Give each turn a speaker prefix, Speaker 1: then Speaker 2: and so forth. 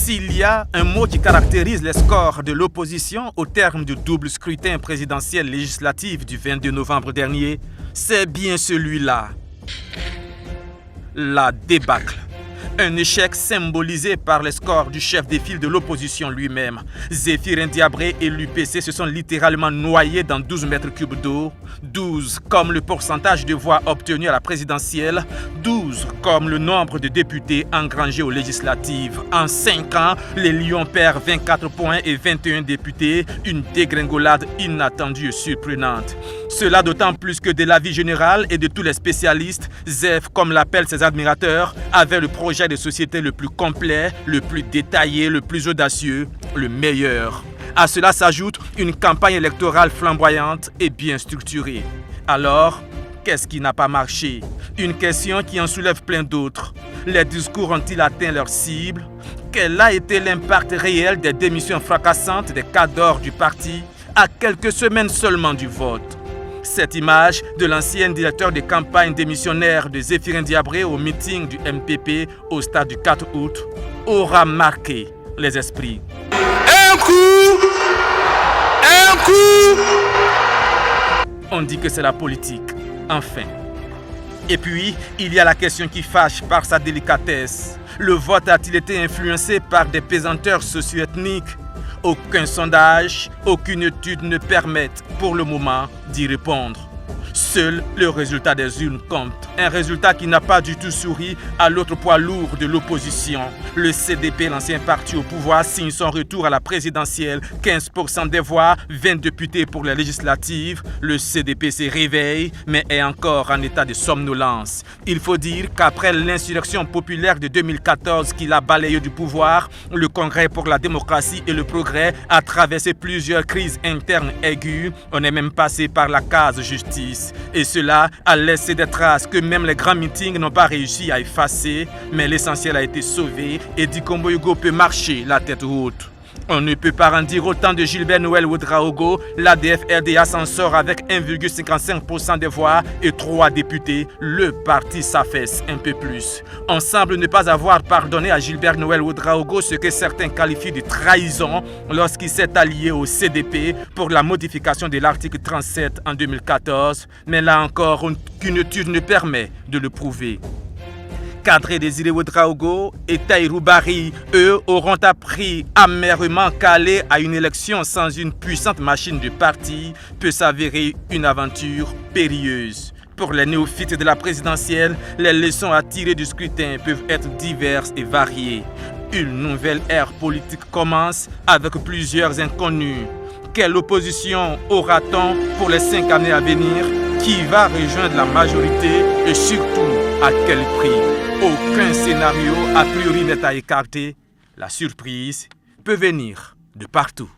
Speaker 1: S'il y a un mot qui caractérise les scores de l'opposition au terme du double scrutin présidentiel législatif du 22 novembre dernier, c'est bien celui-là. La débâcle. Un échec symbolisé par les scores du chef des files de l'opposition lui-même. Zéphirin Diabré et l'UPC se sont littéralement noyés dans 12 mètres cubes d'eau. 12 comme le pourcentage de voix obtenues à la présidentielle. 12 comme le nombre de députés engrangés aux législatives. En 5 ans, les Lions perdent 24 points et 21 députés. Une dégringolade inattendue et surprenante. Cela d'autant plus que de l'avis général et de tous les spécialistes, Zef, comme l'appellent ses admirateurs, avait le projet de société le plus complet, le plus détaillé, le plus audacieux, le meilleur. À cela s'ajoute une campagne électorale flamboyante et bien structurée. Alors, qu'est-ce qui n'a pas marché? Une question qui en soulève plein d'autres. Les discours ont-ils atteint leur cible? Quel a été l'impact réel des démissions fracassantes des cadres du parti à quelques semaines seulement du vote? Cette image de l'ancien directeur de campagne démissionnaire de Zéphirin Diabré au meeting du MPP au stade du 4 août aura marqué les esprits.
Speaker 2: Un coup!
Speaker 1: On dit que c'est la politique, enfin. Et puis, il y a la question qui fâche par sa délicatesse. Le vote a-t-il été influencé par des pesanteurs socio-ethniques? Aucun sondage, aucune étude ne permettent pour le moment d'y répondre. Seul le résultat des urnes compte. Un résultat qui n'a pas du tout souri à l'autre poids lourd de l'opposition. Le CDP, l'ancien parti au pouvoir, signe son retour à la présidentielle. 15% des voix, 20 députés pour les législatives. Le CDP se réveille, mais est encore en état de somnolence. Il faut dire qu'après l'insurrection populaire de 2014 qui l'a balayé du pouvoir, le Congrès pour la démocratie et le progrès a traversé plusieurs crises internes aiguës. On est même passé par la case justice. Et cela a laissé des traces que même les grands meetings n'ont pas réussi à effacer. Mais l'essentiel a été sauvé et Dikombo Hugo peut marcher la tête haute. On ne peut pas en dire autant de Gilbert Noël Ouedraogo. L'ADF-RDA s'en sort avec 1,55% des voix et 3 députés. Le parti s'affaisse un peu plus. On semble ne pas avoir pardonné à Gilbert Noël Ouedraogo ce que certains qualifient de trahison lorsqu'il s'est allié au CDP pour la modification de l'article 37 en 2014. Mais là encore, aucune étude ne permet de le prouver. Kadri Désiré Ouedraogo et Tahirou Barry, eux, auront appris amèrement qu'aller à une élection sans une puissante machine de parti peut s'avérer une aventure périlleuse. Pour les néophytes de la présidentielle, les leçons à tirer du scrutin peuvent être diverses et variées. Une nouvelle ère politique commence avec plusieurs inconnus. Quelle opposition aura-t-on pour les 5 années à venir? Qui va rejoindre la majorité et surtout à quel prix? Aucun scénario a priori n'est à écarter. La surprise peut venir de partout.